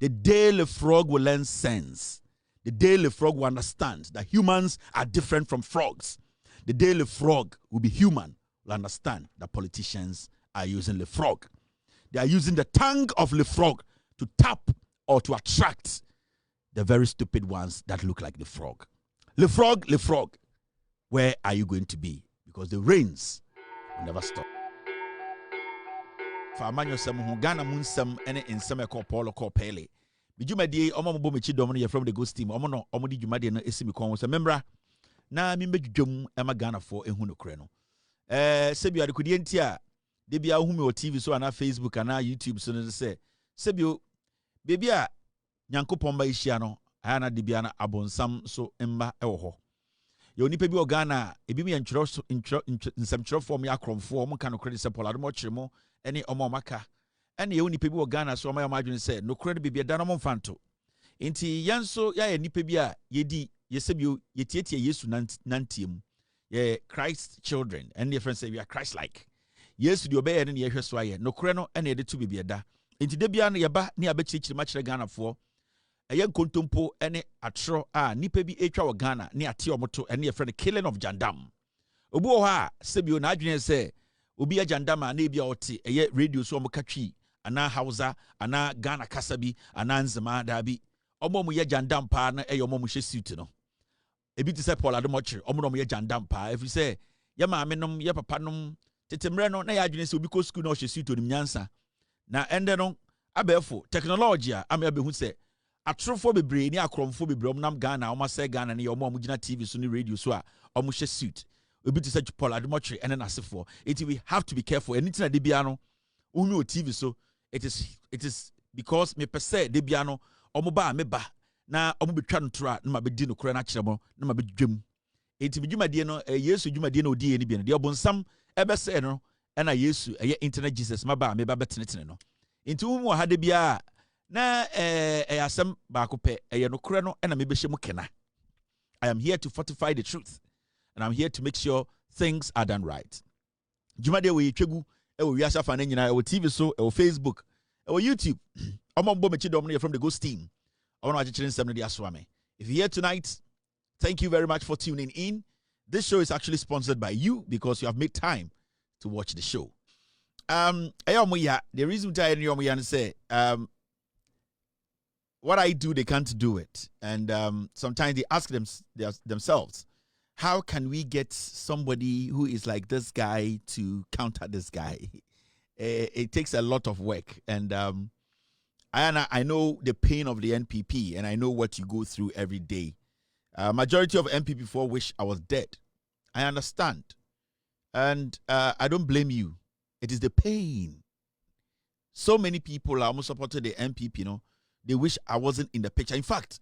The day the frog will learn sense, the day the frog will understand that humans are different from frogs, the day the frog will be human, will understand that politicians are using the frog. They are using the tongue of the frog to tap or to attract the very stupid ones that look like the frog. Le frog, where are you going to be? Because the rains will never stop. Famanyo sem ho Ghana munsem ene ensem ekọ Paul ko pele. Bijumadi omo mo mechi dom no from the ghost team. Omo no omo di jumadi no esimi kon so membra na mi medwudwam ema Ghana for ehu no kre no. Sebio adekudi enti a de bia hu me o TV so ana Facebook ana YouTube so no se sebio bebi a Nyankopon ba ihia no ana de bia na abonsam so emma ewo ho. Ye onipa bi o Ghana ebi me ntwero nsem form ya kromfo mo kan no credit se Paul ademo kyeremo ene omo maka ene ye onipa bi o Ghana so omo adwene se no credit bibia da no mo mfanto enti yenso ya ye nipa bi a yedi yesebio yetietie Yesu nantiem ye Christ children and the friends say we are Christ like Yesu di obeye ne ye hweso aye no credit no ene de to bibia da enti de bia no ye ba ne abekyirikyiri ma kyere Ghana fo eye nkontompo ene atro a nipa bi etwa wo Ghana ne ate omoto ene ye friend killing of jandam obu o ha sebio na adwene se obi ajandama na ebia ote eye radio so omokatwi ana Hausa ana Ghana kasabi ana nzema dabi omo ye jandam pa na eye omo hye suit no ebi ti se Paul ademoche omo no ye jandam pa every say ye maame nom ye papa nom tetemre no na ya adwene se obi ko school na o hye suit onim nyansa na ende no abefo technology a ame abehu se atrofo bebre ni akromfo bebre omnam Ghana omo se Ghana ne omo gina TV so ni radio so a omo hye suit obi to say Paul ademoche ene nasefo it we have to be careful anything that de bia no unu o TV so it is because me pese de bia no omo ba me ba na omo betwa no tro a na mabedi no kora na kyeremo na mabedwam enti bidwumadie no Yesu dwumadie no odi eni bia no de obonsam ebese no na Yesu eye internet Jesus maba me ba betenetene no enti wo mu ha de bia na asem ba ko pe eye no kora no na mebehye mu kena. I am here to fortify the truth and I'm here to make sure things are done right. Jumade we twegu e wo wiasa fa na nyina e wo TV so e wo Facebook e wo YouTube omombo mechi dom no from the ghost team. I want to nsem no de aswame. If you're here tonight, thank you very much for tuning in. This show is actually sponsored by you because you have made time to watch the show. The reason why I say what I do, they can't do it. And sometimes they ask themselves, how can we get somebody who is like this guy to counter this guy? It takes a lot of work. And I know the pain of the NPP, and I know what you go through every day. Majority of NPP4 wish I was dead. I understand. And I don't blame you. It is the pain. So many people are almost supported the NPP, you know. They wish I wasn't in the picture. In fact,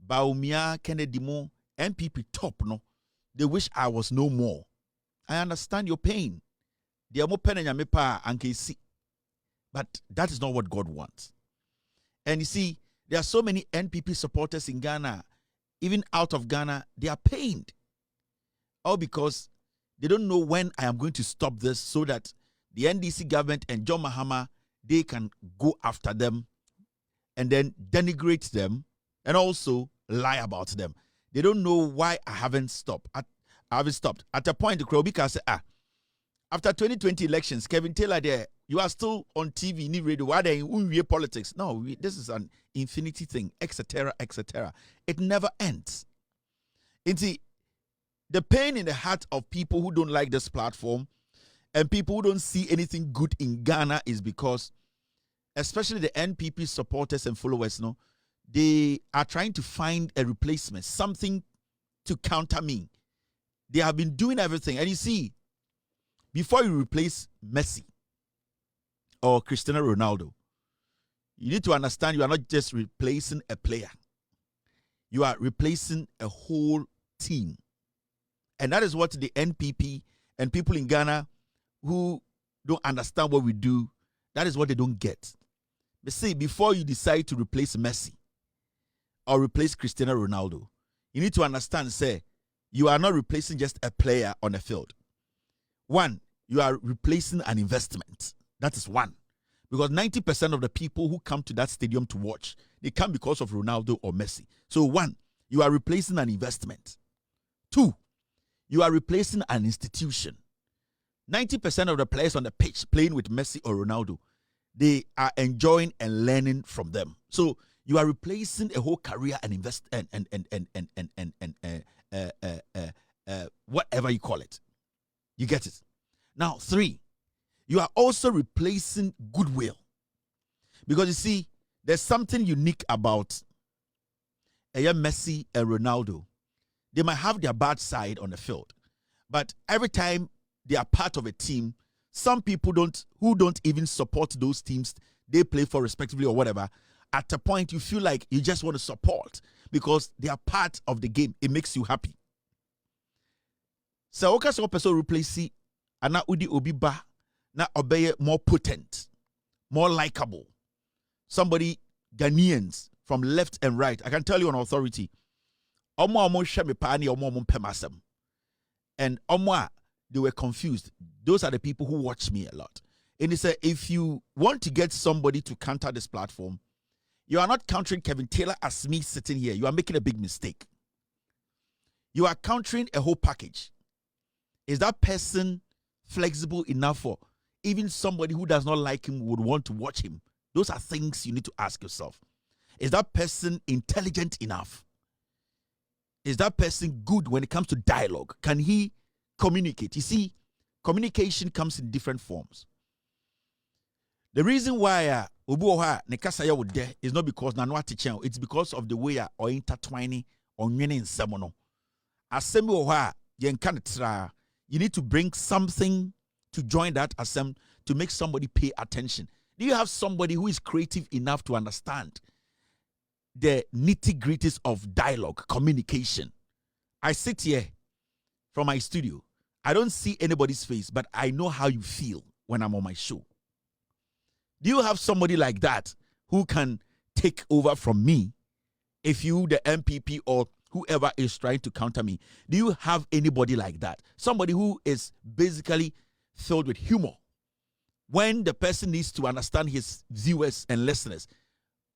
Baumia, Kennedy Mo, NPP top, no. They wish I was no more. I understand your pain. They are more pen and mepa and see. But that is not what God wants. And you see, there are so many NPP supporters in Ghana, even out of Ghana, they are pained. All because they don't know when I am going to stop this so that the NDC government and John Mahama, they can go after them and then denigrate them and also lie about them. They don't know why I haven't stopped. I haven't stopped. At a point, the Krobika said, after 2020 elections, Kevin Taylor there, you are still on TV, new radio. Why they in politics? No, this is an infinity thing, etc., etc. It never ends. And see, the pain in the heart of people who don't like this platform and people who don't see anything good in Ghana is because, especially the NPP supporters and followers, no, they are trying to find a replacement, something to counter me. They have been doing everything. And you see, before you replace Messi or Cristiano Ronaldo, you need to understand you are not just replacing a player. You are replacing a whole team. And that is what the NPP and people in Ghana who don't understand what we do, that is what they don't get. But see, before you decide to replace Messi or replace Cristiano Ronaldo, you need to understand, say, you are not replacing just a player on the field. One, you are replacing an investment. That is one. Because 90% of the people who come to that stadium to watch, they come because of Ronaldo or Messi. So 1, you are replacing an investment. 2, you are replacing an institution. 90% of the players on the pitch playing with Messi or Ronaldo, they are enjoying and learning from them. So you are replacing a whole career and invest and whatever you call it. You get it? Now, 3, you are also replacing goodwill. Because you see, there's something unique about Messi and Ronaldo. They might have their bad side on the field, but every time they are part of a team, some people who don't even support those teams they play for respectively or whatever, at a point you feel like you just want to support because they are part of the game. It makes you happy. So okay, so person replace ana udi obiba na obey more potent, more likable. Somebody, Ghanaians from left and right, I can tell you on authority. And they were confused. Those are the people who watch me a lot. And he said, if you want to get somebody to counter this platform, you are not countering Kevin Taylor as me sitting here. You are making a big mistake. You are countering a whole package. Is that person flexible enough for even somebody who does not like him would want to watch him? Those are things you need to ask yourself. Is that person intelligent enough? Is that person good when it comes to dialogue? Can he communicate? You see, communication comes in different forms. The reason why Obuoha Nekasaya would there is not because Nanwa teaching, it's because of the way or intertwining or in Samono. Assembly Oha, you need to bring something to join that assembly to make somebody pay attention. Do you have somebody who is creative enough to understand the nitty-gritties of dialogue, communication? I sit here from my studio. I don't see anybody's face, but I know how you feel when I'm on my show. Do you have somebody like that who can take over from me if you, the MPP or whoever is trying to counter me? Do you have anybody like that? Somebody who is basically filled with humor. When the person needs to understand his viewers and listeners,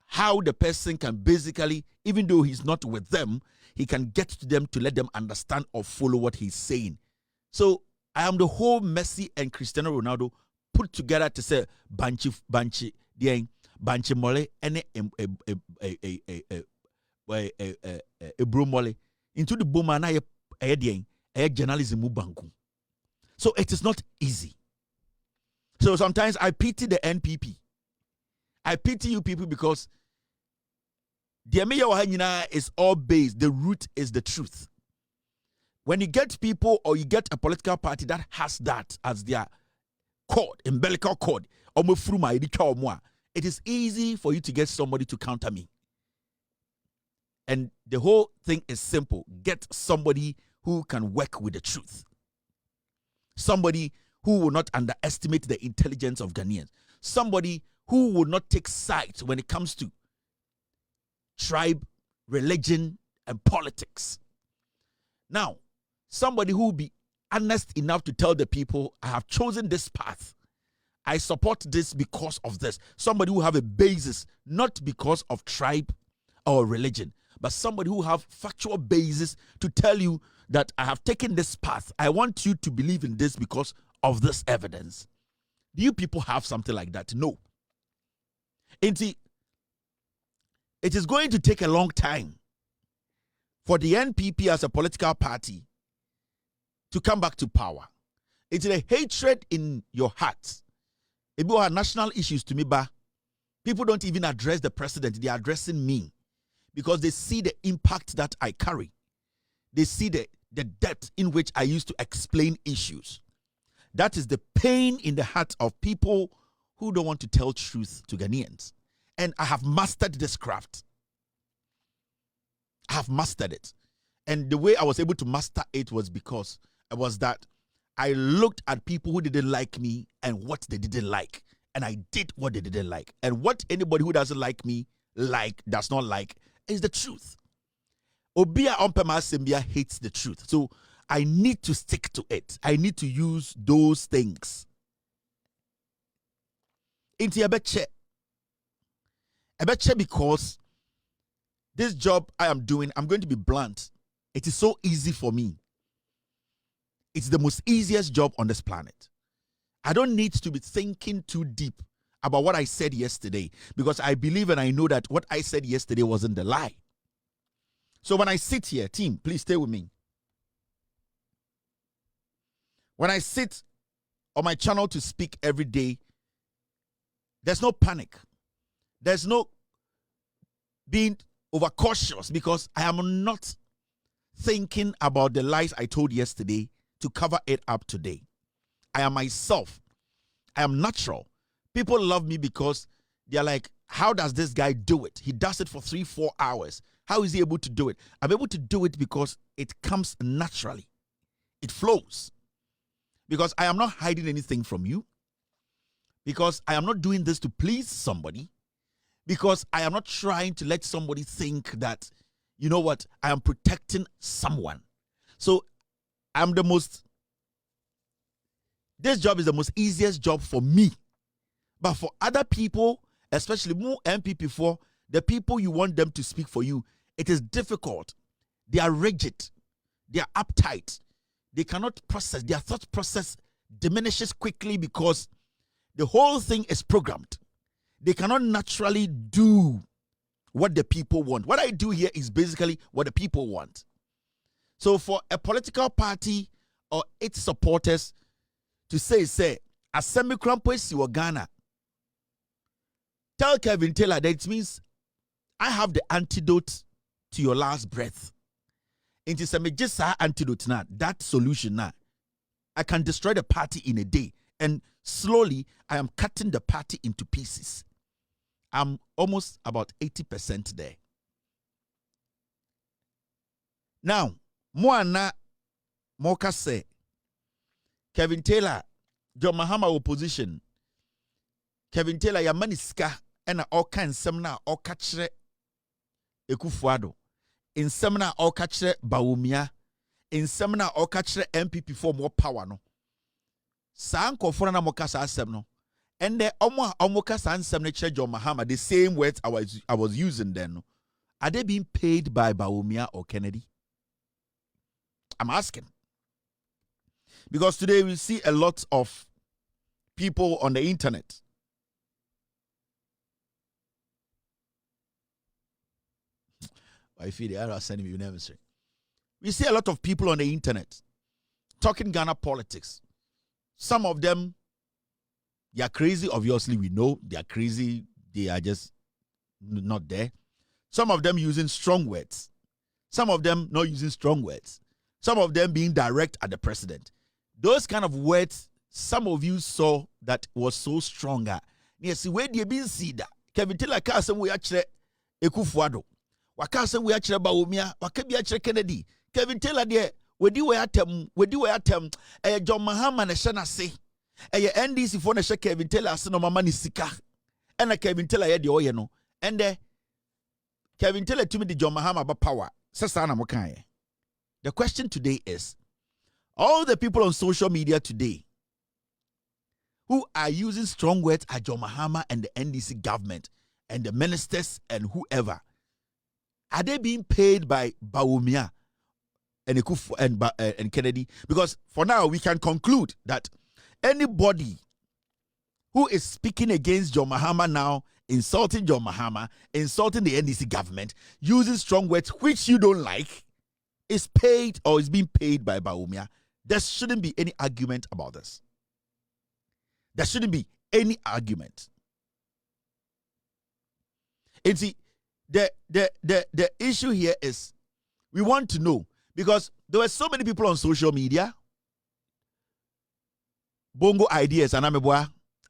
how the person can basically, even though he's not with them, he can get to them to let them understand or follow what he's saying. So I am the whole Messi and Cristiano Ronaldo put together to say banchi mole and a bro mole into the boom and a journalism banku. So it is not easy. So sometimes I pity the NPP. I pity you people because the Ameya is all based. The root is the truth. When you get people or you get a political party that has that as their cord, umbilical cord, it is easy for you to get somebody to counter me. And the whole thing is simple. Get somebody who can work with the truth. Somebody who will not underestimate the intelligence of Ghanaians. Somebody who will not take sides when it comes to tribe, religion, and politics. Now, somebody who will be honest enough to tell the people, I have chosen this path. I support this because of this. Somebody who have a basis, not because of tribe or religion, but somebody who have factual basis to tell you that I have taken this path. I want you to believe in this because of this evidence. Do you people have something like that? No. It is going to take a long time for the NPP as a political party to come back to power. It's a hatred in your heart. If you have national issues to me, but people don't even address the president. They are addressing me because they see the impact that I carry. They see the depth in which I used to explain issues. That is the pain in the heart of people who don't want to tell truth to Ghanaians. And I have mastered this craft. I have mastered it. And the way I was able to master it was because it was that I looked at people who didn't like me and what they didn't like. And I did what they didn't like. And what anybody who doesn't like me does not like is the truth. Obia Ompema Sembia hates the truth. So I need to stick to it. I need to use those things. Inti ebeche because this job I am doing, I'm going to be blunt. It is so easy for me. It's the most easiest job on this planet. I don't need to be thinking too deep about what I said yesterday because I believe and I know that what I said yesterday wasn't the lie. So when I sit here, team, please stay with me. When I sit on my channel to speak every day, there's no panic. There's no being overcautious because I am not thinking about the lies I told yesterday to cover it up today. I am myself. I am natural. People love me because they're like, how does this guy do it? He does it for 3-4 hours. How is he able to do it? I'm able to do it because it comes naturally. It flows. Because I am not hiding anything from you. Because I am not doing this to please somebody. Because I am not trying to let somebody think that, you know what, I am protecting someone. So this job is the most easiest job for me. But for other people, especially more MPP4, the people you want them to speak for you, it is difficult. They are rigid. They are uptight. They cannot process. Their thought process diminishes quickly because the whole thing is programmed. They cannot naturally do what the people want. What I do here is basically what the people want. So for a political party or its supporters to say, Assembly Crampus you Ghana, tell Kevin Taylor that it means I have the antidote to your last breath. It is just an antidote now, that solution now. I can destroy the party in a day. And slowly, I am cutting the party into pieces. I'm almost about 80% there. Now, Moana Moka say, Kevin Taylor, John Mahama opposition. Kevin Taylor, ya maniska, ena oka nsemna oka chire Ekufuado. Nsemna oka chire Bawumia. Nsemna oka chire MPP for more power no. Sa nkofo na moka sa asem no. And the omoka sa nsem ne chire John Mahama, the same words I was using then. No. Are they being paid by Bawumia or Kennedy? I'm asking. Because today we see a lot of people on the internet. I feel the error sending me, you never say. We see a lot of people on the internet talking Ghana politics. Some of them, they are crazy. Obviously, we know they are crazy. They are just not there. Some of them using strong words. Some of them not using strong words. Some of them being direct at the president. Those kind of words, some of you saw that was so stronger. Yes, where do you been see that? Kevin Taylor Carson we actually Ekufuado. Wakasa we actually Bawumia, Wakabi actually Kennedy. Kevin Taylor there, we do atem, John Mahama na shana say. NDC for na shake Kevin Taylor asino mama ni sika. And Kevin Taylor ye di oye no. And Kevin Taylor to me the John Mahama about power. Sasana mokaye. The question today is, all the people on social media today who are using strong words at John Mahama and the NDC government and the ministers and whoever, are they being paid by Bawumia and Ekufu and Kennedy? Because for now, we can conclude that anybody who is speaking against John Mahama now, insulting John Mahama, insulting the NDC government, using strong words which you don't like, is paid or is being paid by Bawumia. There shouldn't be any argument about this. There shouldn't be any argument. And see, the issue here is we want to know, because there were so many people on social media, Bongo ideas, and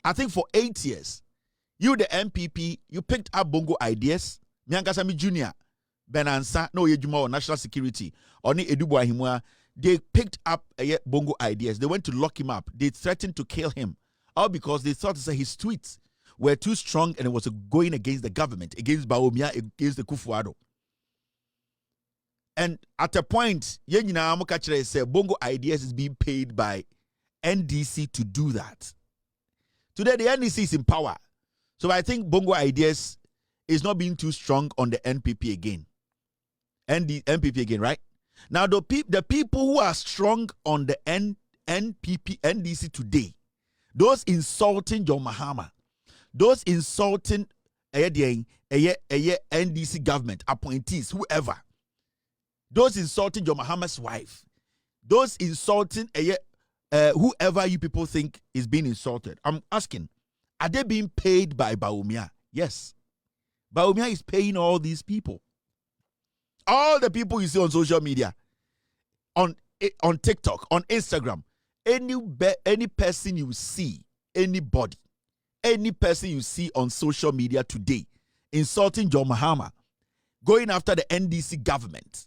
I think for 8 years, you the MPP, you picked up Bongo ideas. Miankasami Jr., Benansa, no Yejuma or National Security, or ni Edubu Ahimwa, they picked up Bongo ideas. They went to lock him up. They threatened to kill him, all because they thought that his tweets were too strong and it was going against the government, against Bawumia, against the Kufuado. And at a point, Bongo Ideas is being paid by NDC to do that. Today, the NDC is in power. So I think Bongo Ideas is not being too strong on the NPP again. NPP again, right? Now, the people who are strong on the NPP, NDC today, those insulting John Mahama, those insulting NDC government, appointees, whoever, those insulting John Mahama's wife, those insulting whoever you people think is being insulted. I'm asking, are they being paid by Bawumia? Yes. Bawumia is paying all these people. All the people you see on social media, on TikTok, on Instagram, any person you see, anybody, any person you see on social media today insulting John Mahama, going after the NDC government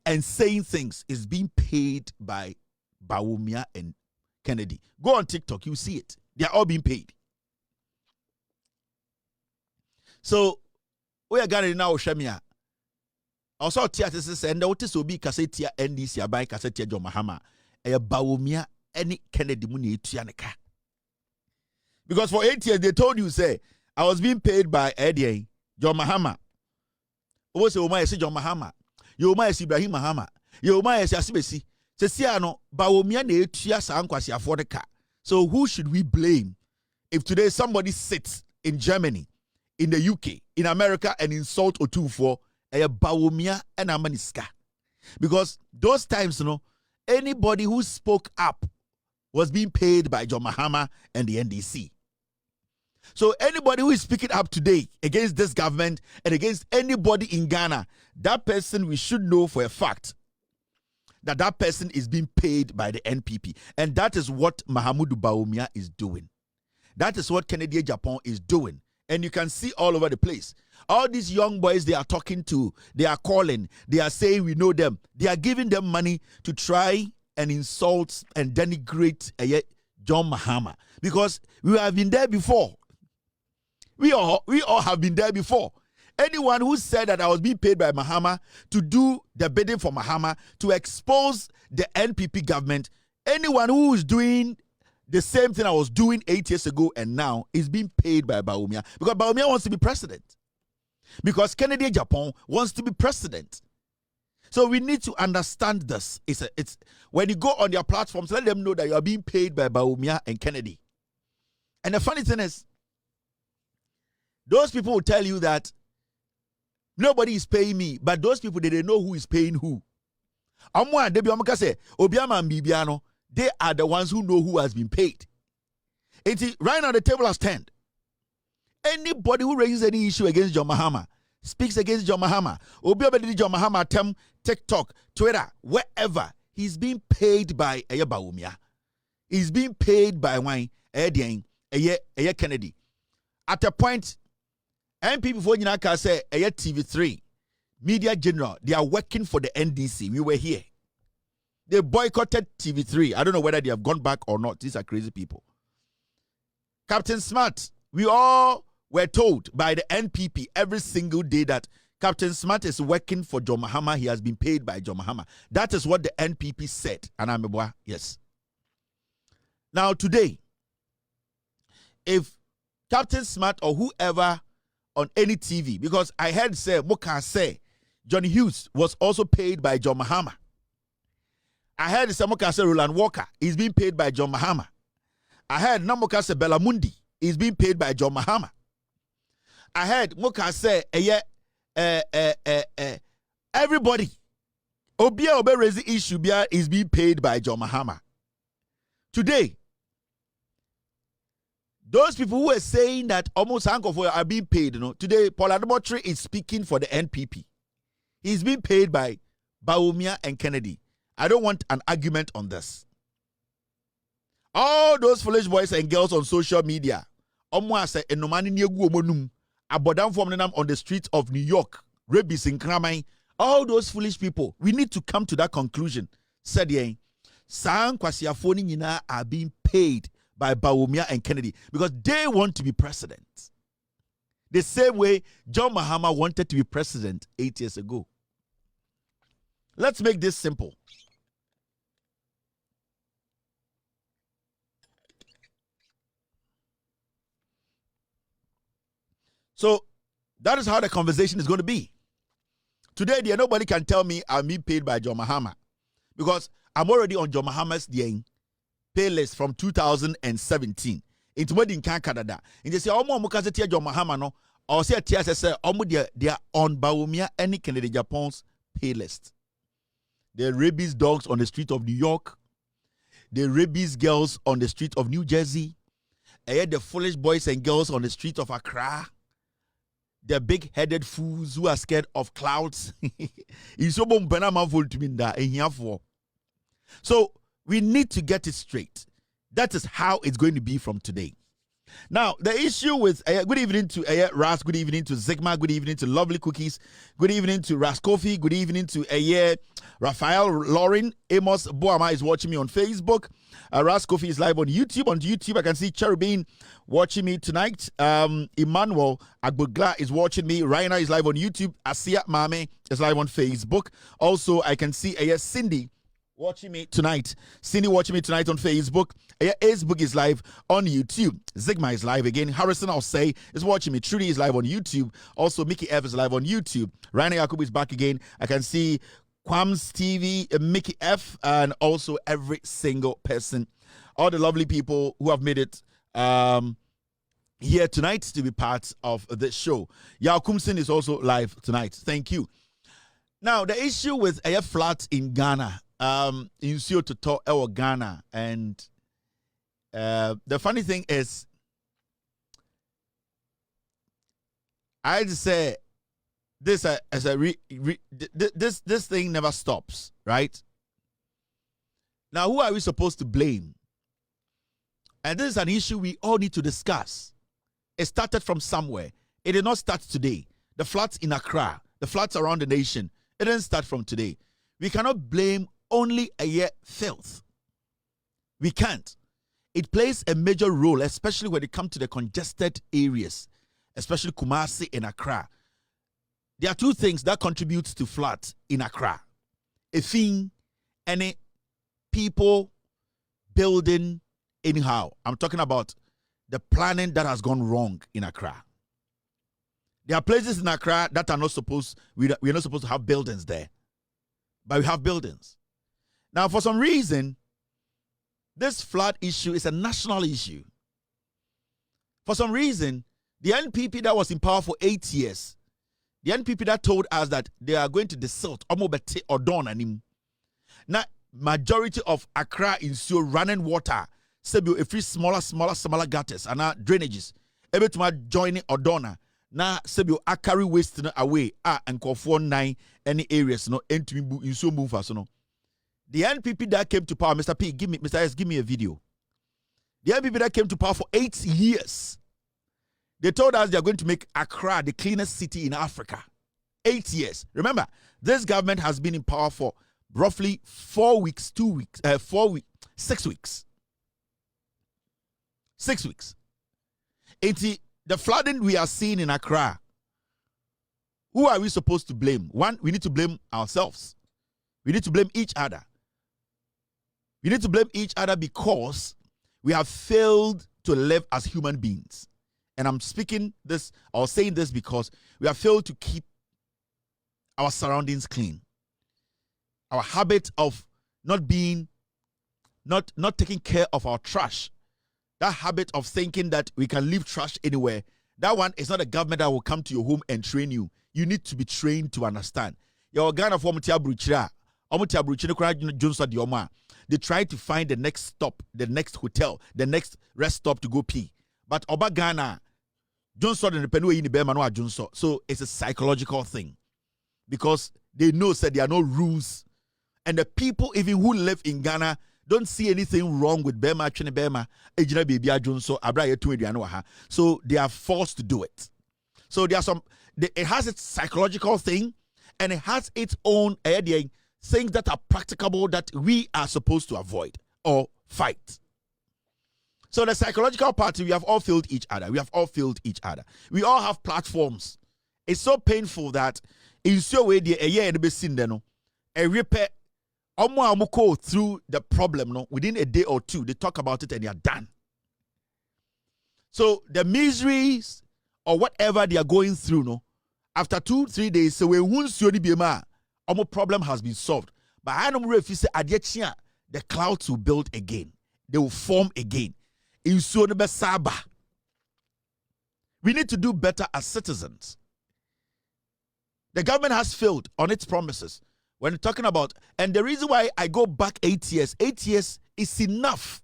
and saying things is being paid by Bawumia and Kennedy. Go on TikTok, you see it. They are all being paid. So, we are going to now Shamia. Also, Tiatis and the Otis will be Cassetia NDC by Cassetia John Mahama, a Bawumia, any Kennedy Muni Tianaka. Because for 8 years, they told you, say, I was being paid by Eddie, John Mahama. Who say, Oma, John Mahama. You might see Ibrahim Mahama. You might see Asibesi. Sesiano, Bawumia ne tia sankwasi afodeka. So who should we blame if today somebody sits in Germany, in the UK, in America, and insult Otufo, a Bawumia and Amaniska? Because those times, anybody who spoke up was being paid by John Mahama and the NDC. So anybody who is speaking up today against this government and against anybody in Ghana, that person, we should know for a fact that that person is being paid by the NPP. And that is what Mahamudu Bawumia is doing. That is what Kennedy Japan is doing. And you can see all over the place. All these young boys they are talking to, they are calling, they are saying we know them. They are giving them money to try and insult and denigrate John Mahama. Because we have been there before. We all have been there before. Anyone who said that I was being paid by Mahama to do the bidding for Mahama to expose the NPP government, anyone who is doing the same thing I was doing 8 years ago and now is being paid by Bawumia. Because Bawumia wants to be president. Because Kennedy Japan wants to be president. So we need to understand this. It's when you go on their platforms, let them know that you are being paid by Bawumia and Kennedy. And the funny thing is, those people will tell you that nobody is paying me, but those people, they know who is paying who. They are the ones who know who has been paid. Right now the table has turned. Anybody who raises any issue against John Mahama, speaks against John Mahama, John Mahama, TikTok, Twitter, wherever, he's being paid by Bawumia. He's being paid by Kennedy. At a point, MP before Yinaka say TV3, Media General, they are working for the NDC. We were here. They boycotted TV3. I don't know whether they have gone back or not. These are crazy people. Captain Smart, we all were told by the NPP every single day that Captain Smart is working for John Mahama. He has been paid by John Mahama. That is what the NPP said. And I'm yes. Now today, if Captain Smart or whoever on any TV, because I heard say Moka say Johnny Hughes was also paid by John Mahama. I heard Moka say Roland Walker is being paid by John Mahama. I heard Namoka say Bella Mundi is being paid by John Mahama. I heard Moka say everybody Obia Obe raise the issue is being paid by John Mahama. Today, those people who are saying that almost Hankofor are being paid, today Paul Ademotri is speaking for the NPP. He's being paid by Bawumia and Kennedy. I don't want an argument on this. All those foolish boys and girls on social media, on the streets of New York, rabies in Kramai, all those foolish people, we need to come to that conclusion. Said ye, San Kwasiafoni Nina are being paid by Bawumia and Kennedy because they want to be president. The same way John Mahama wanted to be president 8 years ago. Let's make this simple. So that is how the conversation is going to be. Today, there nobody can tell me I'm being paid by John Mahama because I'm already on John Mahama's pay list from 2017. Into what in Canada. And they say, "Omo mukazeti John Mahama no." Or say TSS say, "Omo they are on Baumia any Canada Japan's pay list." The rabies dogs on the street of New York, the rabies girls on the street of New Jersey, the foolish boys and girls on the street of Accra, the big-headed fools who are scared of clouds. So we need to get it straight. That is how it's going to be from today. Now, the issue with good evening to Ras, good evening to Zigma, good evening to Lovely Cookies, good evening to Ras Coffee, good evening to Raphael Lauren. Amos Boama is watching me on Facebook. Ras Coffee is live on YouTube. On YouTube, I can see Cherubin watching me tonight. Emmanuel Agbogla is watching me. Raina is live on YouTube. Asia Mame is live on Facebook. Also, I can see Cindy watching me tonight. Cindy watching me tonight on Facebook. Facebook is live on YouTube. Zigma is live again. Harrison, I'll say, is watching me. Trudy is live on YouTube. Also, Mickey F is live on YouTube. Rainer Yakub is back again. I can see Quams TV, Mickey F, and also every single person. All the lovely people who have made it here tonight to be part of the show. Yao Kumsin is also live tonight. Thank you. Now, the issue with a flat in Ghana, in Siototo, Ghana, and the funny thing is, I'd say this this thing never stops, right? Now, who are we supposed to blame? And this is an issue we all need to discuss. It started from somewhere. It did not start today. The floods in Accra, the floods around the nation, it didn't start from today. We cannot blame only filth. We can't. It plays a major role, especially when it comes to the congested areas, especially Kumasi and Accra. There are two things that contribute to floods in Accra. A thing, any people building anyhow. I'm talking about the planning that has gone wrong in Accra. There are places in Accra that are not supposed, we're not supposed to have buildings there. But we have buildings. Now, for some reason, this flood issue is a national issue. For some reason, the NPP that was in power for 8 years, the NPP that told us that they are going to desilt, omobete or don anim. Now, majority of Accra is still running water. Sebio a free smaller gutters and drainages. Able to join or donna. Now, Sebio a carry waste away and call for 9 any areas no entry in so move us no. The NPP that came to power, Mr. P, Mr. S, give me a video. The NPP that came to power for 8 years, they told us they are going to make Accra the cleanest city in Africa. 8 years. Remember, this government has been in power for roughly 4 weeks, 2 weeks, 4 weeks, 6 weeks. 6 weeks. The flooding we are seeing in Accra, who are we supposed to blame? One, we need to blame ourselves. We need to blame each other. We need to blame each other because we have failed to live as human beings. And I'm speaking this or saying this because we have failed to keep our surroundings clean. Our habit of not taking care of our trash. That habit of thinking that we can leave trash anywhere. That one is not a government that will come to your home and train you. You need to be trained to understand. Your Ghana for they try to find the next stop, the next hotel, the next rest stop to go pee. But Oba Ghana, Johnson and the Penue in the Bermano Johnson. So it's a psychological thing. Because they know that there are no rules. And the people even who live in Ghana don't see anything wrong with Bema, Chene Bema, Ejina Baby Johnson, Abraya Tuedianoha. So they are forced to do it. So there are it has its psychological thing and it has its own things that are practicable that we are supposed to avoid or fight. So the psychological part, we have all failed each other. We have all failed each other. We all have platforms. It's so painful that in so way a year and a repair through the problem within a day or two, they talk about it and they are done. So the miseries or whatever they are going through, no, after 2-3 days, so we won't see any BMA, our problem has been solved. But I don't know if you say the clouds will build again, they will form again. In Saba. We need to do better as citizens. The government has failed on its promises. When talking about, and the reason why I go back 8 years is enough.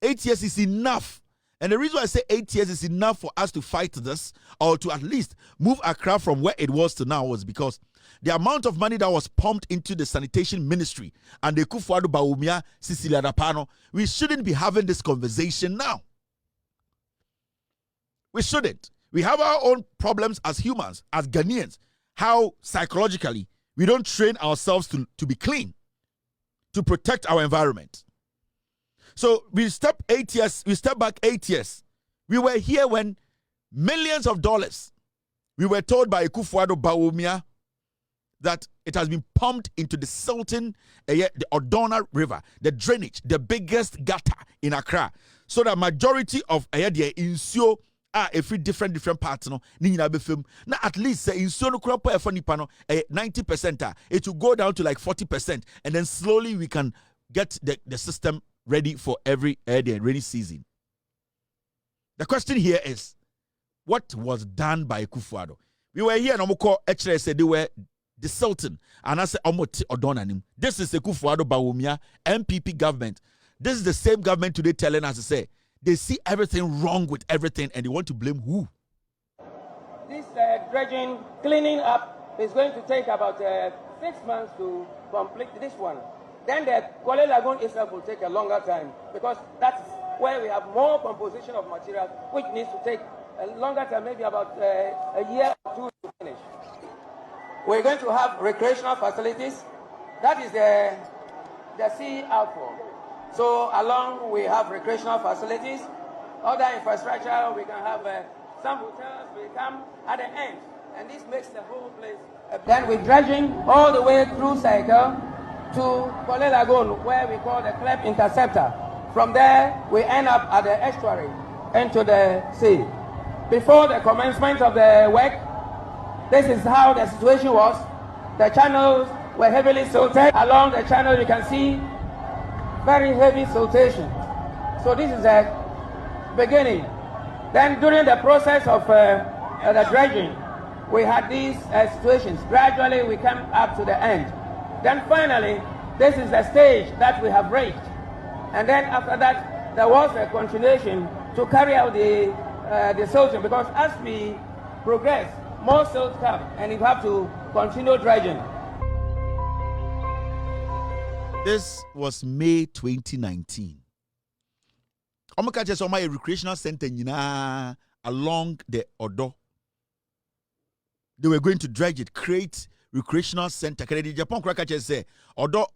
8 years is enough. And the reason why I say 8 years is enough for us to fight this, or to at least move Accra from where it was to now, was because the amount of money that was pumped into the sanitation ministry and the Kwadwo Baumia, Cecilia Rapano, we shouldn't be having this conversation now. We shouldn't. We have our own problems as humans, as Ghanaians. How psychologically we don't train ourselves to be clean, to protect our environment. So we step back 8 years. We were here when millions of dollars, we were told by Kwadwo Baumia that it has been pumped into the Sultan, the Odona River, the drainage, the biggest gutter in Accra. So the majority of the insio every different parts no now at least say in no crop 90%, it will go down to like 40%, and then slowly we can get the system ready for every rainy season. The question here is, what was done by Kwadwo? We were here and actually said they were the Sultan, and I said this is the Kwadwo Baumia MPP government. This is the same government today telling us to say they see everything wrong with everything, and they want to blame who? This dredging, cleaning up is going to take about 6 months to complete this one. Then the Kwale Lagoon itself will take a longer time, because that's where we have more composition of material, which needs to take a longer time, maybe about a year or two to finish. We're going to have recreational facilities. That is the sea outfall. So along we have recreational facilities, other infrastructure, we can have some hotels, we come at the end, and this makes the whole place. Then we're dredging all the way through cycle to Kwale Lagoon, where we call the Clep Interceptor. From there, we end up at the estuary into the sea. Before the commencement of the work, this is how the situation was. The channels were heavily silted. Along the channel, you can see very heavy siltation. So this is the beginning. Then during the process of the dredging, we had these situations. Gradually, we come up to the end. Then finally, this is the stage that we have reached. And then after that, there was a continuation to carry out the silting, because as we progress, more silt come, and you have to continue dredging. This was May 2019. Omoka just a recreational center along the Odo. They were going to dredge it, create recreational center. Can the Japan cracker just say Odo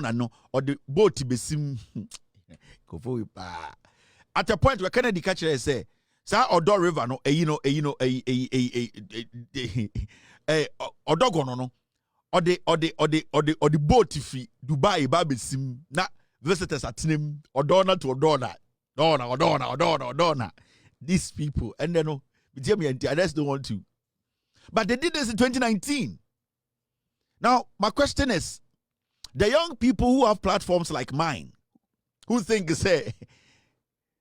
na no, or the boat besim. At a point where Kennedy catcher say, "Sa Odo River no, Odo gono no, or the boat fi Dubai babesim na visitors at him Odona to Odona. These people, and then no, I just don't want to." But they did this in 2019. Now, my question is, the young people who have platforms like mine, who think, say,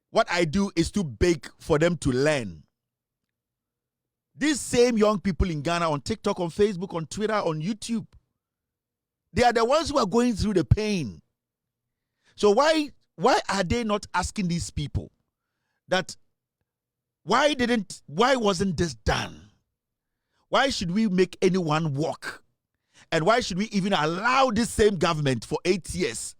what I do is too big for them to learn. These same young people in Ghana, on TikTok, on Facebook, on Twitter, on YouTube, they are the ones who are going through the pain. So why are they not asking these people that why wasn't this done? Why should we make anyone walk? And why should we even allow this same government for 8 years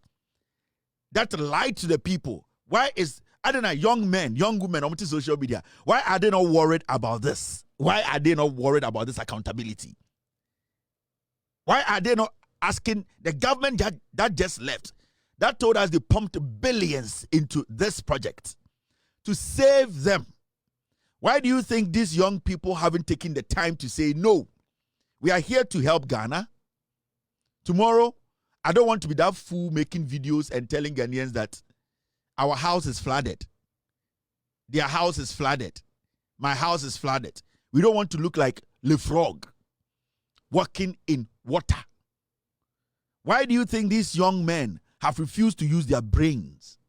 that lied to the people? Why is, I don't know, young men, young women on social media, why are they not worried about this? Why are they not worried about this accountability? Why are they not asking the government that just left, that told us they pumped billions into this project to save them? Why do you think these young people haven't taken the time to say, no, we are here to help Ghana? Tomorrow, I don't want to be that fool making videos and telling Ghanaians that our house is flooded. Their house is flooded. My house is flooded. We don't want to look like Le Frog walking in water. Why do you think these young men have refused to use their brains?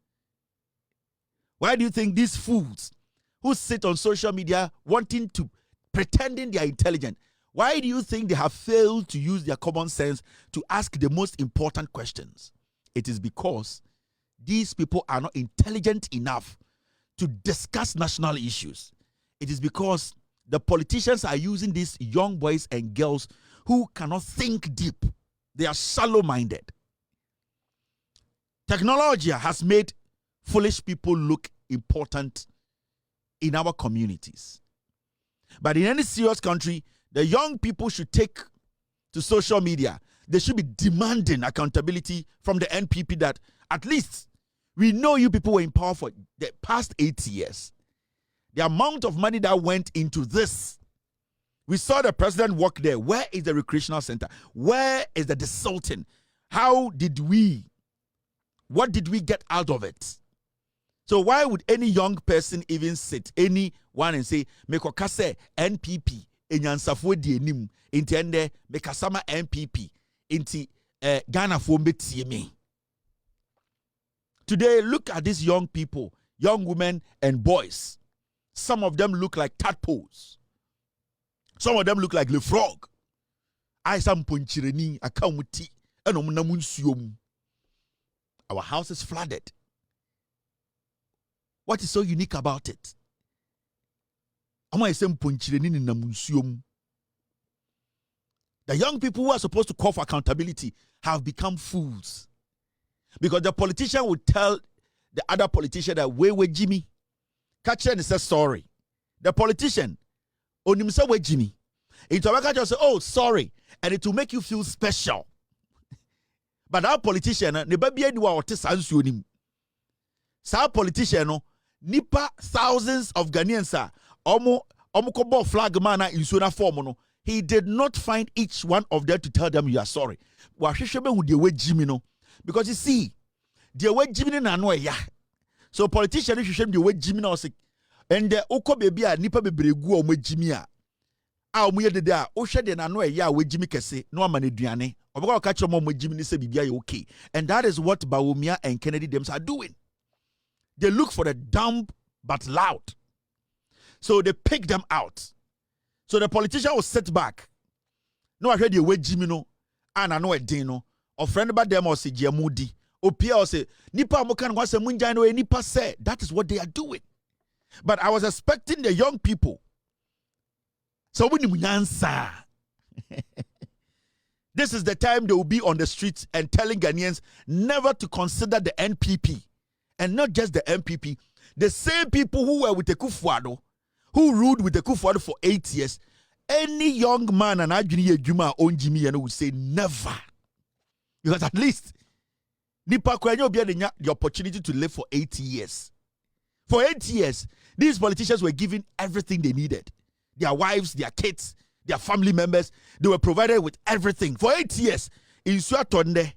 Why do you think these fools who sit on social media pretending they are intelligent, why do you think they have failed to use their common sense to ask the most important questions? It is because these people are not intelligent enough to discuss national issues. It is because the politicians are using these young boys and girls who cannot think deep. They are shallow-minded. Technology has made foolish people look important in our communities. But in any serious country, the young people should take to social media. They should be demanding accountability from the NPP that at least we know you people were in power for the past 8 years. The amount of money that went into this. We saw the president walk there. Where is the recreational center? Where is the desalting? What did we get out of it? So why would any young person even sit, anyone, and say, Mekokase NPP, enyansafo di enim, inti ende, mekasama NPP, inti Ghana fo metie me. Today, look at these young people, young women and boys. Some of them look like tadpoles. Some of them look like Le Frog. I sam ponchireni akamuti enomunamunsuom. Our house is flooded. What is so unique about it? The young people who are supposed to call for accountability have become fools. Because the politician would tell the other politician that, wait, Jimmy. Catcher and says sorry. The politician, onimsa we Jimmy. It will make you say, oh, sorry. And it will make you feel special. But our politician, ne baby edwa ote sansu onim. Sa politician no, nipa thousands of Ghanaians omo kobo flag man in na form no. He did not find each one of them to tell them you are sorry. Wa hwehwebe hu de we Jimmy no. Because you see, the way Jimmy na no ya. So politician hwehwem de we Jimmy na say and the oko baby a nipa bebregu o mo Jimmy a omo yedede a wo hwe de na no ya we Jimmy kese no ama na duane. Obeka ka kire mo Jimmy ni say bibia ye okay. And that is what Bawumia and Kennedy Dems are doing. They look for the dumb but loud. So they pick them out. So the politician will sit back. No, I heard you wait Jimmy no, and I know a dino. Or friend about them or say Jamudi. Or Pierre or say Nipa Mokan was a Munjano and Nipa say that is what they are doing. But I was expecting the young people. So when you answer, this is the time they will be on the streets and telling Ghanaians never to consider the NPP. And not just the NPP, the same people who were with the Kwadwo, who ruled with the Kwadwo for 8 years. Any young man and Ajuni Juma on Jimmy and would say never. Because at least Nipa Kwanyo be the opportunity to live for 8 years. For 8 years, these politicians were given everything they needed. Their wives, their kids, their family members, they were provided with everything. For 8 years, in Suatonde,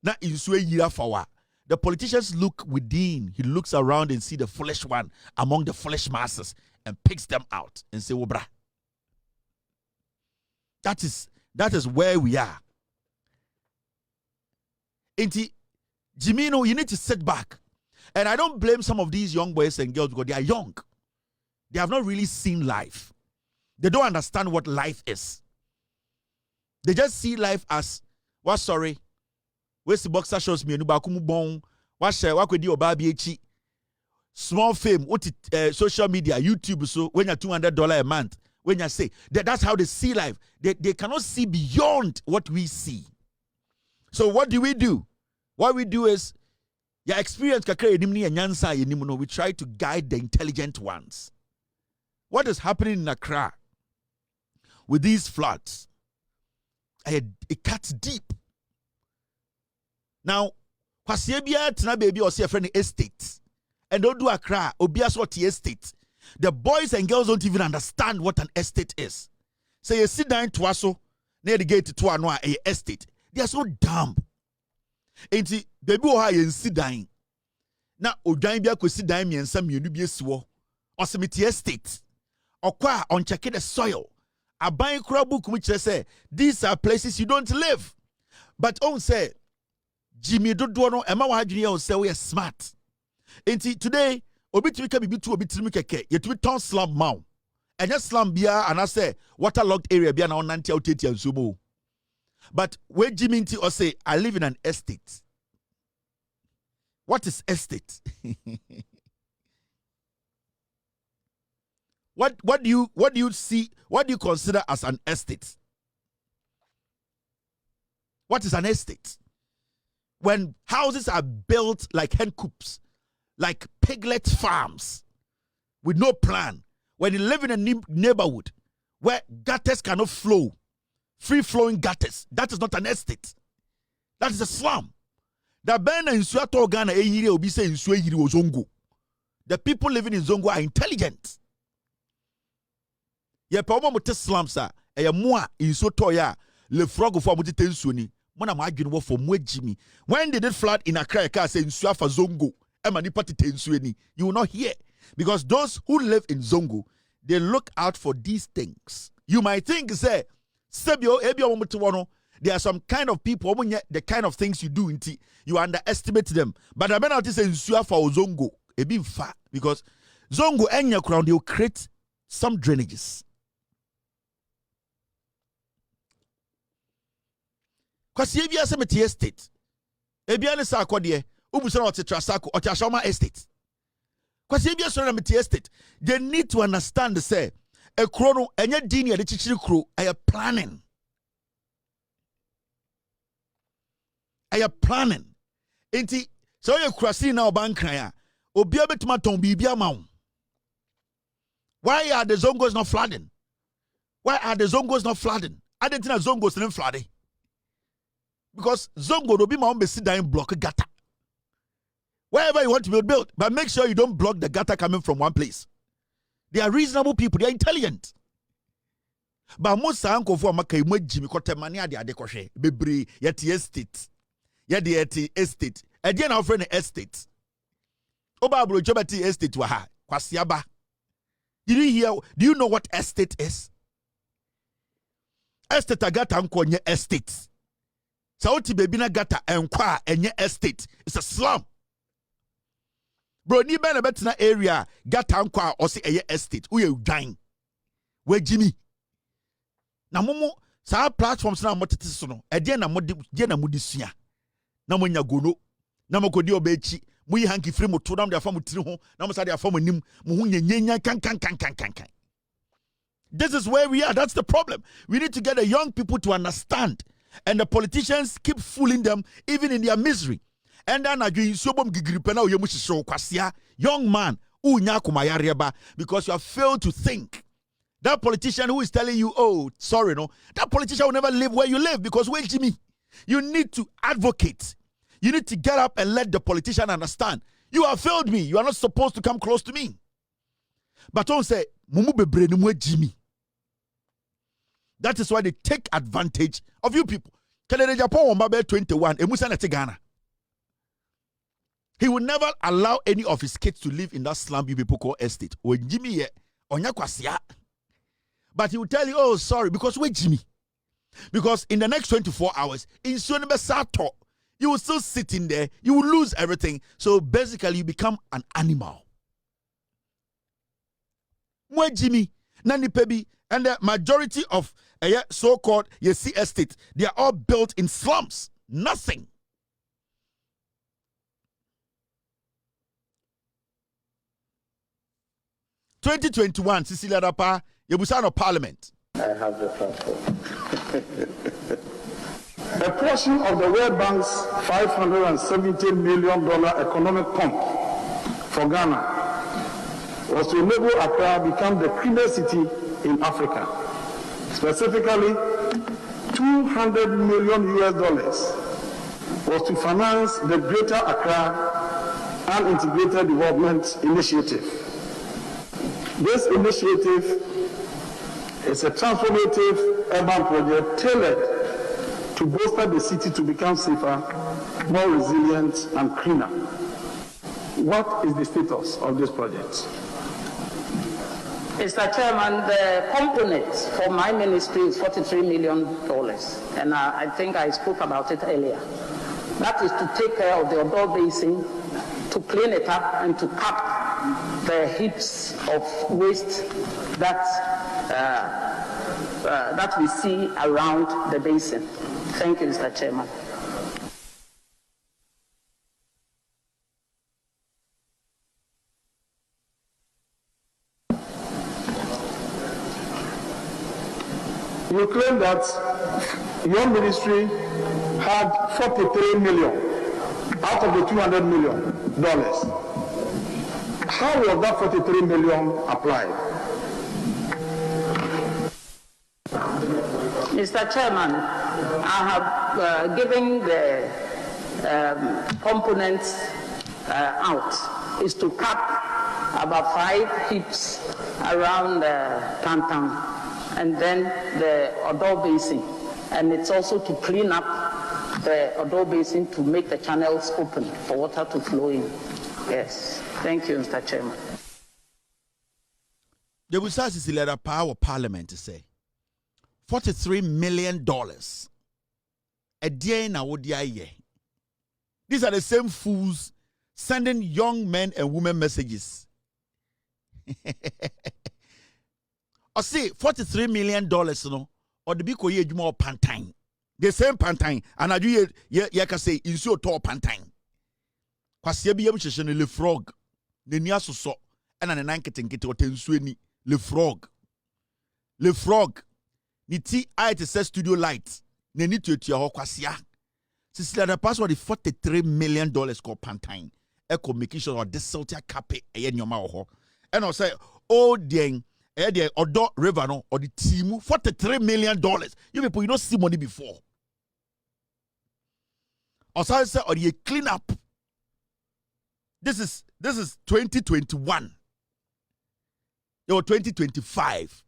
na in Yira Fawa. The politicians look within. He looks around and see the foolish one among the foolish masses and picks them out and say, "Obra." That is where we are. Inti Jimino, you need to sit back. And I don't blame some of these young boys and girls because they are young. They have not really seen life. They don't understand what life is. They just see life as, what sorry, where's the boxer shows me, Nubakumu Bon, what could you Obabi small fame, what social media, YouTube, so when you're $200 a month, when you say that's how they see life, they cannot see beyond what we see. So what do? What we do is, your experience, we try to guide the intelligent ones. What is happening in Accra with these floods? It cuts deep. Now, Kwasiebia tina baby or see a friend estate. And don't do Accra, Obias what estate. The boys and girls don't even understand what an estate is. Say you sit down twaso, near the gate to anwa a estate. They are so dumb. Ain't it baby or high and sit down. Now Ojain bia ko sit down me and some you be swo. Or estate. okwa on check the soil. Aban kura book which say these are places you don't live. But on say Jimmy Dodo no Emma Wadri on say we are smart. Enti today obi tumi ka bibi tu obi tumi keke yetumi ton slum maw. Enya slum bia and I say waterlogged area bia na on nanti outeti ansumo. But where Jimmy nti or say I live in an estate. What is estate? What do you see? What do you consider as an estate? What is an estate? When houses are built like hen coops, like piglet farms, with no plan. When you live in a neighborhood where gutters cannot flow, free-flowing gutters, that is not an estate. That is a slum. The people living in Zongo are intelligent. Ye pa omo mote slums a eye mo a inso toya le frog for amoti tensuo ni mo na ma adwene wo for mo agimi. When they did flood in Accra ka say nsuo afa Zongo e ma nipa tensuo ni, you will not hear, because those who live in Zongo, they look out for these things. You might think say sebio ebio omo mote wono, there are some kind of people the kind of things you do inti you underestimate them. But I better say nsuo afa Zongo e bi mfa, because Zongo enya crown they will create some drainages. Because if you are a estate, if you are a sakode, ubusa na otetrasako, otashoma estate. Because if you are a estate, they need to understand the say a chrono enye dini ya de chichiri kro aya planning. Aya planning. Enti so you krasi na obankran ya, obi abetuma ton bibia ma wo. Why are the Zongos not flooding? Why are the Zongos not flooding? I didn't think Zongos didn't flood. Because Zongo will be my own and block gutter. Wherever you want to build, but make sure you don't block the gutter coming from one place. They are reasonable people, they are intelligent. But most uncle for Maka Jimmy Cotemania de Adekoshe, Bebri, Yeti estate. Yeti estate. Again, our friend estate. Obablo Jobati estate waha, Kwasiaba. Did you hear? Do you know what estate is? Estate agata nkonye estate. Sauti baby na gata enkwa enye estate. It's a slum. Bro, ni be na betina area gata nkwa osi eye estate. Uye udwan. We Jimmy. Na momo sa platforms na motete so no. Ede na modi sua. Na monya gono. Na mokodi obechi. Mu yi hanki free moto na mo afa mo tiri ho. Na mo sa de afa mo nim. Mo hu nyenya kan. This is where we are. That's the problem. We need to get the young people to understand. And the politicians keep fooling them even in their misery. And then young man, because you have failed to think. That politician who is telling you, oh, sorry, no, that politician will never live where you live, because wait, Jimmy, you need to advocate. You need to get up and let the politician understand. You have failed me. You are not supposed to come close to me. But don't say, Jimmy. That is why they take advantage of you people. Canada Japan 21, Ghana. He will never allow any of his kids to live in that slum you people call estate. Or Jimmy, but he will tell you, oh, sorry, because wait, Jimmy. Because in the next 24 hours, in Sonebe Sato, you will still sit in there, you will lose everything. So basically, you become an animal. Mwe Jimmy, Nani Pebi, and the majority of so-called Yesi estate, they are all built in slums. Nothing. (2021) Cecilia Rapa, Yebusano Parliament. I have the platform. A portion of the World Bank's $570 million economic pump for Ghana was to enable Accra become the premier city in Africa. Specifically, $200 million was to finance the Greater Accra and Integrated Development Initiative. This initiative is a transformative urban project tailored to bolster the city to become safer, more resilient, and cleaner. What is the status of this project? Mr. Chairman, the component for my ministry is $43 million, and I think I spoke about it earlier. That is to take care of the Odo Basin, to clean it up, and to cap the heaps of waste that that we see around the basin. Thank you, Mr. Chairman. You claim that your ministry had 43 million out of the $200 million. How was that 43 million applied? Mr. Chairman, I have given the components out is to cap about 5 heaps around Tantan and then the Odo Basin. And it's also to clean up the Odo Basin to make the channels open for water to flow in. Yes. Thank you, Mr. Chairman. The Busas is letter power parliament to say $43 million. A day now would ye. These are the same fools sending young men and women messages. I say $43 million, no, or the big ye more pantine. The same pantine, and I do ye can say in so tall pantine. Kwasiabi yam le frog, the niaso so, and an anketing kit or tensuni, le frog. Le frog, ni ti I says studio light, ne need to your kwasia. Since the password is $43 million called pantine. Echo making sure or this salty cape a yen your mouth. And I'll say, oh, dang. The Odo River no, or the team $43 million. You people, you don't see money before. Also, say or you clean up. This is 2021. Or 2025.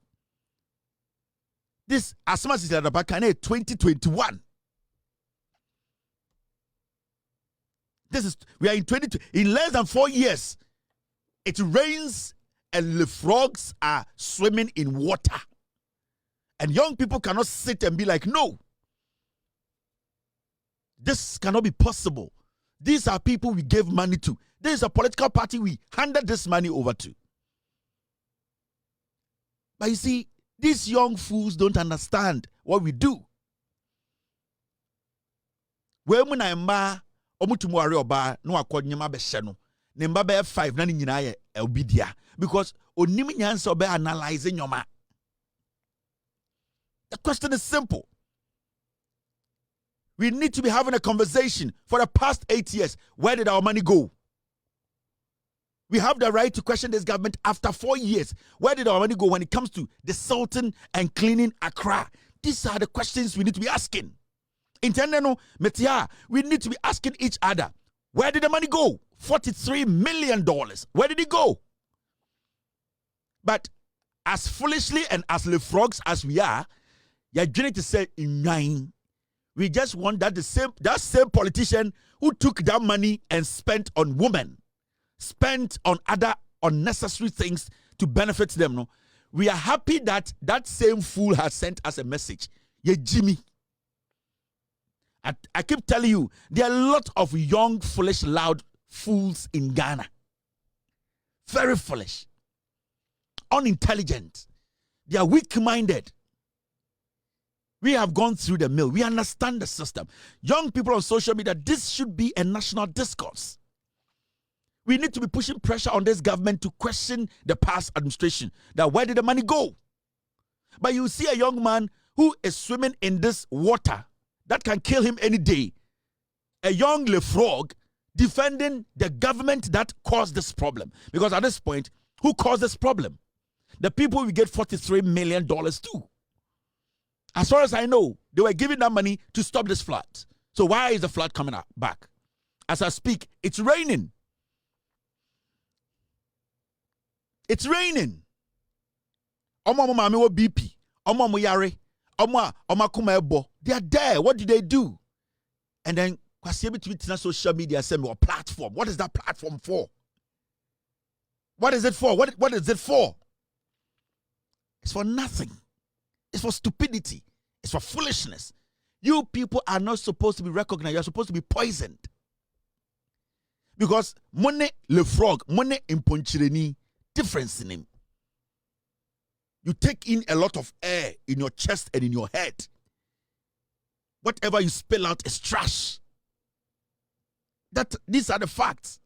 This as much as the back 2021. This is we are in 22. In less than 4 years, it rains. And the frogs are swimming in water. And young people cannot sit and be like, no. This cannot be possible. These are people we gave money to. This is a political party we handed this money over to. But you see, these young fools don't understand what we do. When I ma omutumwari oba no akodnyema be hye no. Nemba be 5 na ni nyina ye obidia. Because onim nyansa obe analyzing nyoma. The question is simple. We need to be having a conversation. For the past 8 years, where did our money go? We have the right to question this government after 4 years. Where did our money go when it comes to desalting and cleaning Accra? These are the questions we need to be asking. Intendeno metia, we need to be asking each other, where did the money go? $43 million. Where did it go? But as foolishly and as le frogs as we are, you're trying to say in 9. We just want that that same politician who took that money and spent on women, spent on other unnecessary things to benefit them. No, we are happy that that same fool has sent us a message. Yeah, Jimmy. I keep telling you, there are a lot of young, foolish, loud fools in Ghana. Very foolish. Unintelligent. They are weak-minded. We have gone through the mill. We understand the system. Young people on social media, this should be a national discourse. We need to be pushing pressure on this government to question the past administration. That where did the money go? But you see a young man who is swimming in this water that can kill him any day. A young le frog defending the government that caused this problem. Because at this point, who caused this problem? The people we get $43 million to. As far as I know, they were giving that money to stop this flood. So why is the flood coming back? As I speak, it's raining. It's raining. Omo mama wo BP. Omo mo yare. Omo kuma ebo. They are there. What do they do? And then kwasi be to social media say me a platform. What is that platform for? What is it for? What is it for? It's for nothing. It's for stupidity. It's for foolishness. You people are not supposed to be recognized. You're supposed to be poisoned. Because money le frog, money imponchireni, difference in him. You take in a lot of air in your chest and in your head. Whatever you spill out is trash. These are the facts.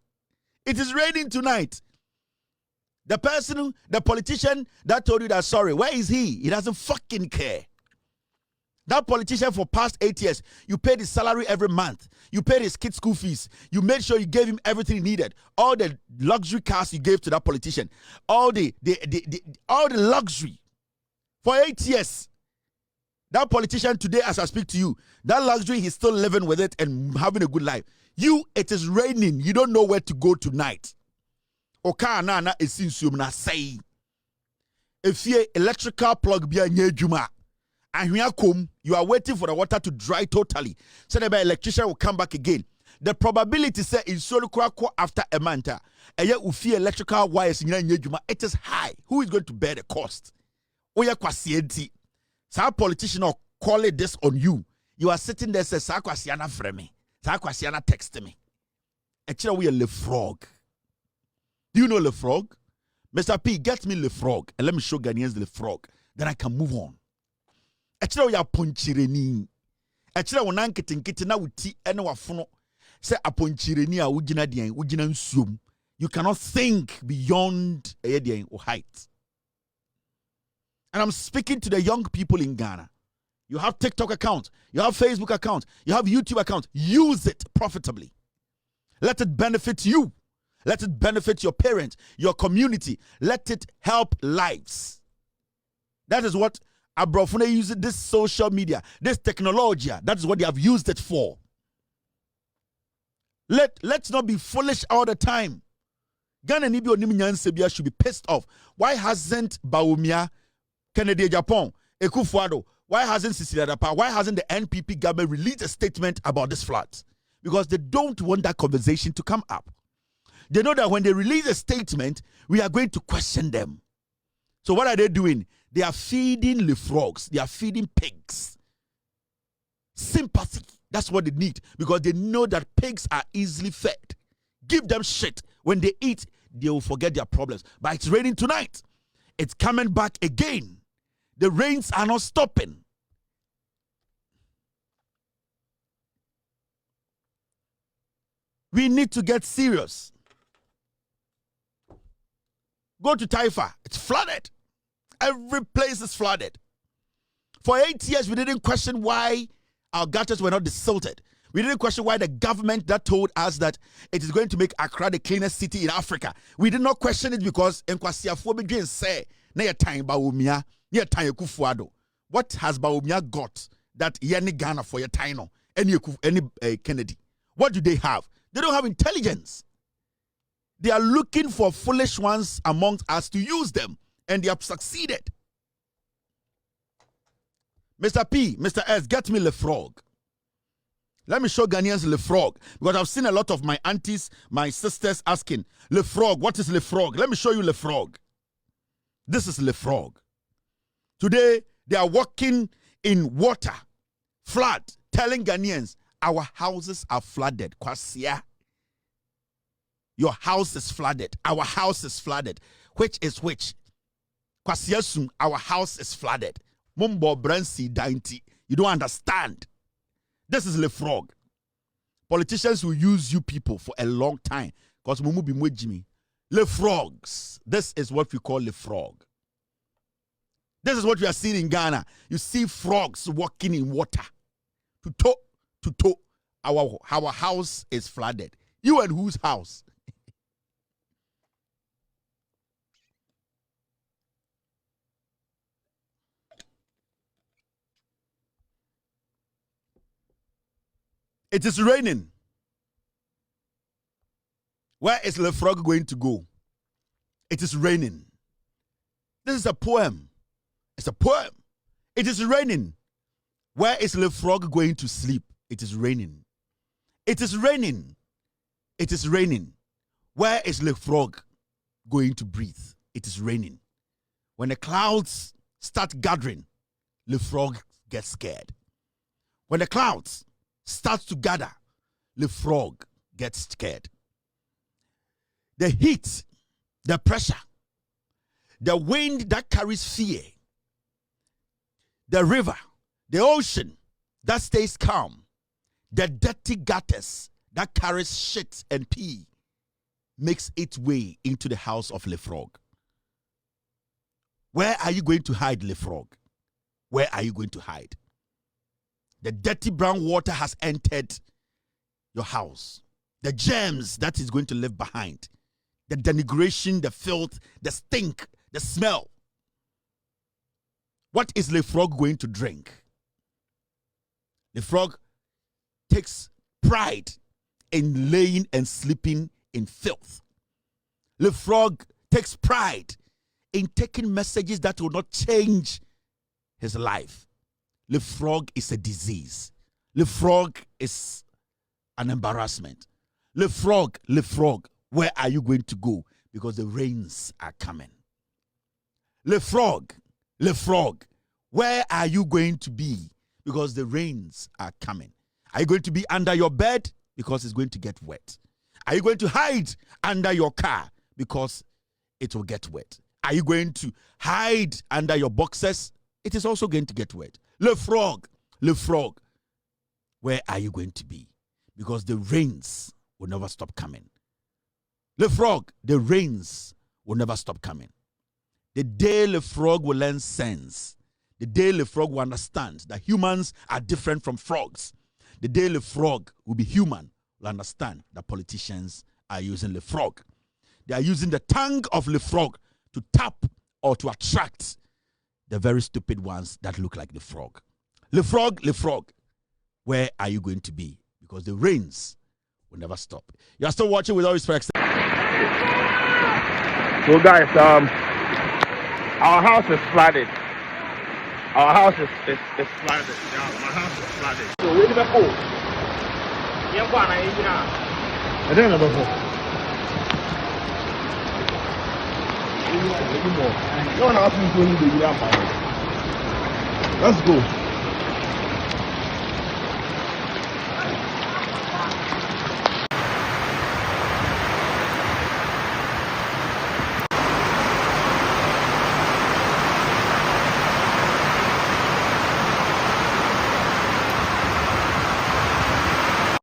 It is raining tonight. The person, the politician that told you that sorry, where is he? He doesn't fucking care. That politician for past 8 years, you paid his salary every month. You paid his kids' school fees. You made sure you gave him everything he needed. All the luxury cars you gave to that politician. All the luxury. For 8 years. That politician today, as I speak to you, that luxury, he's still living with it and having a good life. You, it is raining. You don't know where to go tonight. Oka na na esinsum na say. If you electrical plug be a juma. And you are waiting for the water to dry totally. So the electrician will come back again. The probability say in solo after a month, electrical wires it is high. Who is going to bear the cost? Oya kwasienti. Sa politician or call it this on you. You are sitting there say sa kwasiana frame me. Sa kwasiana text me. Actually we are le frog. Do you know le frog? Mr. P, get me le frog and let me show Ghanaians the frog. Then I can move on. Actually, we are ponchireni. Actually, we nan kitten na wuti ene wafono. Say aponchireni a wujina diyan, wujina nsum. You cannot think beyond a or height. And I'm speaking to the young people in Ghana. You have TikTok account, you have Facebook account, you have YouTube account. Use it profitably. Let it benefit you. Let it benefit your parents, your community. Let it help lives. That is what Abrofune uses this social media, this technology. That is what they have used it for. Let's not be foolish all the time. Ghana Nibio Niminyan Sebia should be pissed off. Why hasn't Bawumia, Kennedy Japan, Ekufuado, why hasn't Cecilia Dapa, why hasn't the NPP government released a statement about this flood? Because they don't want that conversation to come up. They know that when they release a statement, we are going to question them. So what are they doing? They are feeding the frogs. They are feeding pigs. Sympathy. That's what they need. Because they know that pigs are easily fed. Give them shit. When they eat, they will forget their problems. But it's raining tonight. It's coming back again. The rains are not stopping. We need to get serious. Go to Taifa. It's flooded. Every place is flooded. For 8 years, we didn't question why our gutters were not desilted. We didn't question why the government that told us that it is going to make Accra the cleanest city in Africa. We did not question it because Nkwasiafo say, what has Bawumia got that Yeni Ghana for your Taino, any Kennedy? What do they have? They don't have intelligence. They are looking for foolish ones amongst us to use them. And they have succeeded. Mr. P, Mr. S, get me Le Frog. Let me show Ghanaians Le Frog. Because I've seen a lot of my aunties, my sisters asking, Le Frog, what is Le Frog? Let me show you Le Frog. This is Le Frog. Today, they are walking in water, flood, telling Ghanaians, our houses are flooded. Kwasia. Your house is flooded. Our house is flooded. Which is which? Kwasiasum, our house is flooded. Mumbo Brancy Dainty. You don't understand. This is Le Frog. Politicians will use you people for a long time. Because Mumu be Jimmy. Le Frogs. This is what we call Le Frog. This is what we are seeing in Ghana. You see frogs walking in water. To toe. Our house is flooded. You and whose house? It is raining. Where is Le Frog going to go? It is raining. This is a poem. It's a poem. It is raining. Where is Le Frog going to sleep? It is raining. It is raining. It is raining. Where is Le Frog going to breathe? It is raining. When the clouds start gathering, the frog gets scared. When the clouds start to gather, the frog gets scared. The heat, the pressure, the wind that carries fear, the river, the ocean that stays calm, the dirty gutters that carries shit and pee makes its way into the house of the frog. Where are you going to hide, the frog? Where are you going to hide? The dirty brown water has entered your house. The germs that is going to leave behind. The denigration, the filth, the stink, the smell. What is the frog going to drink? The frog takes pride in laying and sleeping in filth. The frog takes pride in taking messages that will not change his life. The frog is a disease. The frog is an embarrassment. The frog, where are you going to go? Because the rains are coming. The frog, where are you going to be? Because the rains are coming. Are you going to be under your bed? Because it's going to get wet. Are you going to hide under your car? Because it will get wet. Are you going to hide under your boxes? It is also going to get wet. Le frog, where are you going to be? Because the rains will never stop coming. Le frog, the rains will never stop coming. The day the frog will learn sense, the day the frog will understand that humans are different from frogs, the day the frog will be human, will understand that politicians are using the frog. They are using the tongue of the frog to tap or to attract the very stupid ones that look like the frog. Le frog, where are you going to be? Because the rains will never stop. You are still watching with all respect. So guys, our house is flooded. Our house is flooded. Yeah, my house is flooded. So where did I go? I don't know. Let's go.